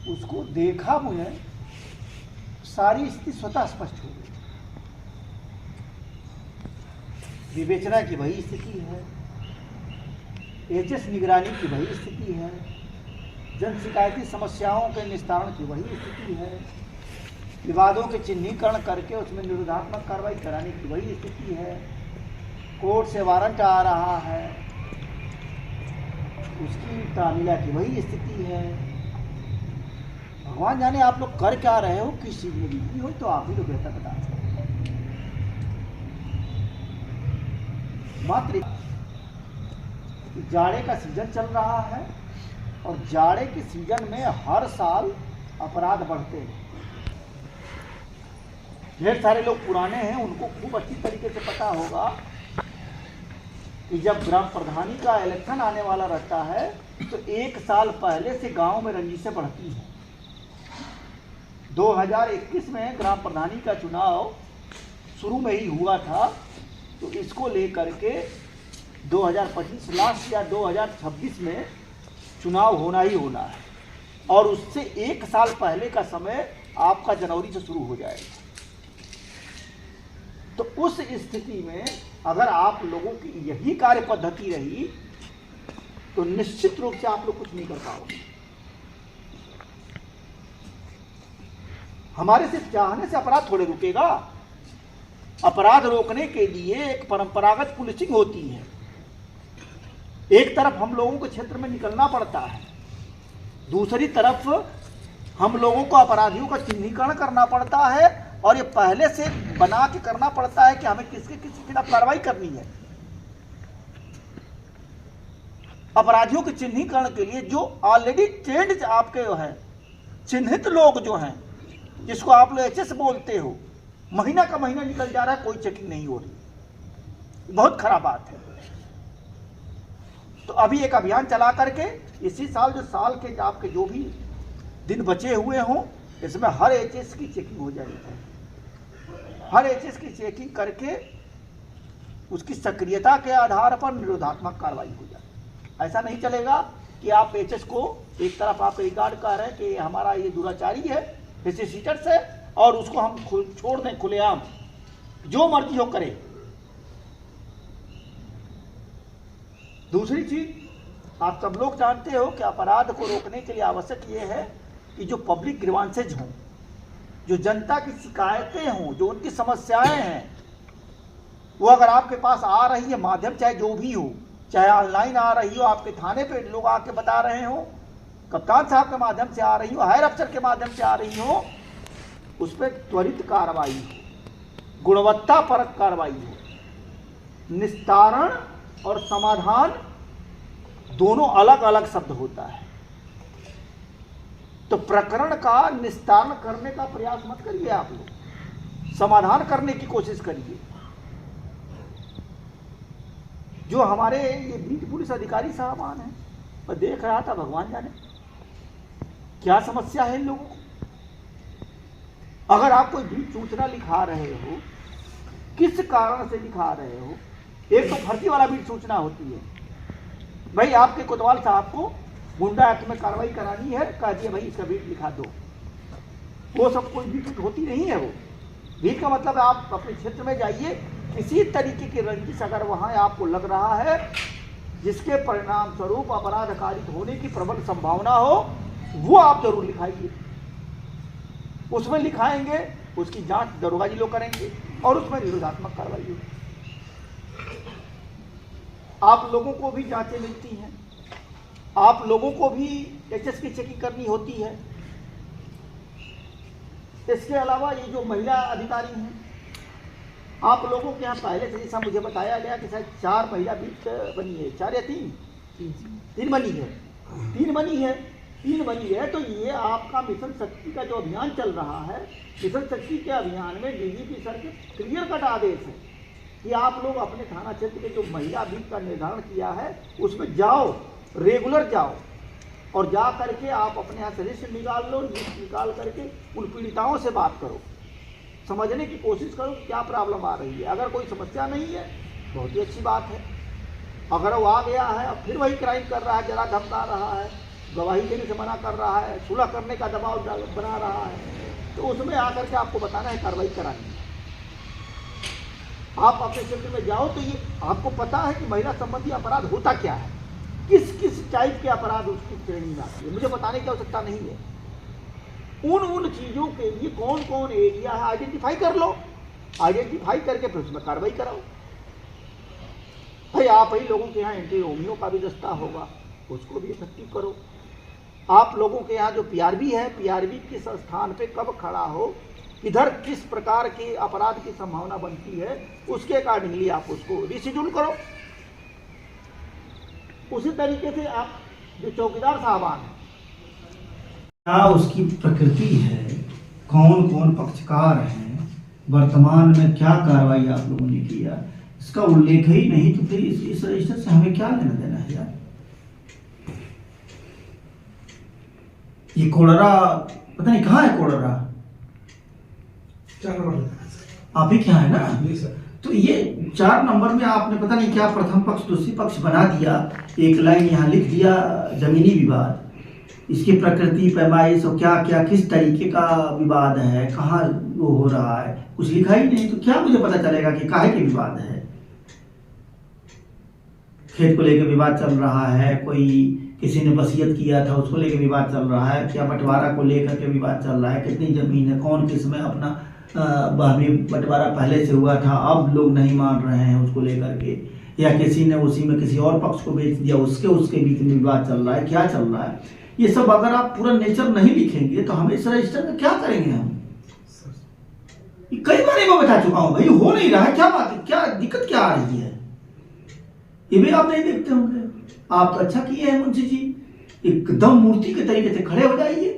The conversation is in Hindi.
उसको देखा मुझे, सारी स्थिति स्वतः स्पष्ट हो गई। विवेचना की वही स्थिति है, एचएस निगरानी की वही स्थिति है, जन शिकायती समस्याओं के निस्तारण की वही स्थिति है, विवादों के चिन्हीकरण करके उसमें निरोधात्मक कार्रवाई कराने की वही स्थिति है, कोर्ट से वारंट आ रहा है उसकी तामीला की वही स्थिति है। भगवान जाने आप लोग कर क्या रहे हो, किस चीज में बिजी हो, तो आप ही लोग बेहतर बता सकते। मात्र जाड़े का सीजन चल रहा है और जाड़े के सीजन में हर साल अपराध बढ़ते हैं। ढेर सारे लोग पुराने हैं, उनको खूब अच्छी तरीके से पता होगा कि जब ग्राम प्रधानी का इलेक्शन आने वाला रहता है तो एक साल पहले से गांव में रंजिशें बढ़ती हैं। 2021 में ग्राम प्रधानी का चुनाव शुरू में ही हुआ था, तो इसको लेकर के 2025 लास्ट या 2026 में चुनाव होना ही होना है और उससे एक साल पहले का समय आपका जनवरी से शुरू हो जाएगा। तो उस स्थिति में अगर आप लोगों की यही कार्य पद्धति रही तो निश्चित रूप से आप लोग कुछ नहीं कर पाओगे। हमारे सिर्फ चाहने से अपराध थोड़े रुकेगा। अपराध रोकने के लिए एक परंपरागत पुलिसिंग होती है। एक तरफ हम लोगों को क्षेत्र में निकलना पड़ता है, दूसरी तरफ हम लोगों को अपराधियों का चिन्हीकरण करना पड़ता है और ये पहले से बना के करना पड़ता है कि हमें किसके खिलाफ कार्रवाई करनी है। अपराधियों के चिन्हीकरण के लिए जो ऑलरेडी ट्रेंड आपके जो है, चिन्हित लोग जो हैं, जिसको आप लोग एचएस बोलते हो, महीना का महीना निकल जा रहा है, कोई चेकिंग नहीं हो रही। बहुत खराब बात है। तो अभी एक अभियान चला करके इसी साल जो साल के आपके जो भी दिन बचे हुए हों, इसमें हर एचएस की चेकिंग हो जाएगी। हर एचएस की चेकिंग करके उसकी सक्रियता के आधार पर निरोधात्मक कार्रवाई हो जाए। ऐसा नहीं चलेगा कि आप एचएस को एक तरफ आप रिगार्ड कर रहे हैं कि हमारा ये दुराचारी है, फेसिलिटेटर से, और उसको हम छोड़ दें खुलेआम, जो मर्जी हो करे। दूसरी चीज, आप सब लोग जानते हो कि अपराध को रोकने के लिए आवश्यक ये है कि जो पब्लिक ग्रीवांसेज हों, जो जनता की शिकायतें हों, जो उनकी समस्याएं हैं, वो अगर आपके पास आ रही है माध्यम चाहे जो भी हो, चाहे ऑनलाइन आ रही हो, आपके थाने पे लोग आके बता रहे हो, कप्तान साहब के माध्यम से आ रही हो, हायर अफसर के माध्यम से आ रही हो, उस पर त्वरित कार्रवाई हो, गुणवत्तापरक कार्रवाई हो। निस्तारण और समाधान दोनों अलग अलग शब्द होता है। तो प्रकरण का निस्तारण करने का प्रयास मत करिए, आप लोग समाधान करने की कोशिश करिए। जो हमारे ये बीट पुलिस अधिकारी साहबान हैं, मैं देख रहा था, भगवान जाने क्या समस्या है इन लोगों को। अगर आप कोई बीट सूचना लिखा रहे हो, किस कारण से लिखा रहे हो, एक तो फर्जी वाला बीट सूचना होती है, भाई आपके कोतवाल साहब को गुंडा एक्ट में कार्रवाई करानी है, कह दिए भाई इसका बीट लिखा दो। वो सब कोई बीट होती नहीं है। वो बीट का मतलब आप अपने क्षेत्र में जाइए, किसी तरीके की रंजिश अगर वहां आपको लग रहा है जिसके परिणाम स्वरूप अपराध कारित होने की प्रबल संभावना हो, वो आप जरूर लिखाइए। उसमें लिखाएंगे, उसकी जांच दरोगा जी लोग करेंगे और उसमें निरोधात्मक कार्रवाई होगी। आप लोगों को भी जांचें मिलती हैं, आप लोगों को भी एचएस की चेकिंग करनी होती है। इसके अलावा ये जो महिला अधिकारी हैं, आप लोगों के यहाँ पहले से जैसा मुझे बताया गया कि शायद 4 महिला बीट बनी है, 4 या 3 बनी है, 3 बनी है। तो ये आपका मिशन शक्ति का जो अभियान चल रहा है, मिशन शक्ति के अभियान में डीजीपी सर के क्लियर कट आदेश है कि आप लोग अपने थाना क्षेत्र के जो महिला बीट का निर्धारण किया है उसमें जाओ, रेगुलर जाओ और जा करके आप अपने यहाँ से लिस्ट निकाल लो, लिस्ट निकाल करके उन पीड़िताओं से बात करो, समझने की कोशिश करो क्या प्रॉब्लम आ रही है। अगर कोई समस्या नहीं है, बहुत ही अच्छी बात है। अगर वो आ गया है और फिर वही क्राइम कर रहा है, जरा धमका रहा है, गवाही देने से मना कर रहा है, सुलह करने का दबाव बना रहा है, तो उसमें आकर के आपको बताना है, कार्रवाई करानी है। आप अपने क्षेत्र में जाओ तो ये आपको पता है कि महिला संबंधी अपराध होता क्या है, किस किस टाइप के अपराध उसकी श्रेणी में आती है, मुझे बताने की आवश्यकता नहीं है। उन चीज़ों के लिए कौन कौन एरिया है आइडेंटिफाई कर लो, आइडेंटिफाई करके फिर उसमें कार्रवाई कराओ। भाई आप ही लोगों के यहाँ एंटी रोमियो का भी दस्ता होगा, उसको भी इफेक्टिव करो। आप लोगों के यहाँ जो पीआरबी है, पीआरबी किस स्थान पे कब खड़ा हो, इधर किस प्रकार के अपराध की संभावना बनती है, उसके अकॉर्डिंगली आप उसको रिशेड्यूल करो। उसी तरीके से आप जो चौकीदार साहबान हैं, क्या उसकी प्रकृति है, कौन कौन पक्षकार हैं, वर्तमान में क्या कार्रवाई आप लोगों ने किया, इसका उल्लेख ही नहीं, तो फिर इस रजिस्टर से हमें क्या लेना देना है यार। ये कोडरा पता नहीं कहाँ है, कोडरा 4 नंबर आप ही क्या है ना। जी सर। तो ये 4 नंबर में आपने पता नहीं क्या प्रथम पक्ष दूसरी पक्ष बना दिया, एक लाइन यहाँ लिख दिया जमीनी विवाद, इसकी प्रकृति पैमाइश और क्या क्या किस तरीके का विवाद है, कहाँ वो हो रहा है, कुछ लिखा ही नहीं, तो क्या मुझे पता चलेगा कि काहे के विवाद है। खेत को लेकर विवाद चल रहा है, कोई किसी ने वसीयत किया था उसको लेकर विवाद चल रहा है, क्या बंटवारा को लेकर के विवाद चल रहा है, कितनी जमीन है, कौन किस में अपना बंटवारा पहले से हुआ था अब लोग नहीं मान रहे हैं उसको लेकर के, या किसी ने उसी में किसी और पक्ष को बेच दिया, उसके बीच में विवाद चल रहा है, क्या चल रहा है। ये सब अगर आप पूरा नेचर नहीं लिखेंगे तो हम इस रजिस्टर में क्या करेंगे। हम कई बार मैं बता चुका हूं भाई, हो नहीं रहा है, क्या बात है, क्या दिक्कत क्या आ रही है, ये भी आप नहीं देखते होंगे। आप तो अच्छा किए हैं मुंशी जी, एकदम मूर्ति के तरीके से खड़े हो जाइए,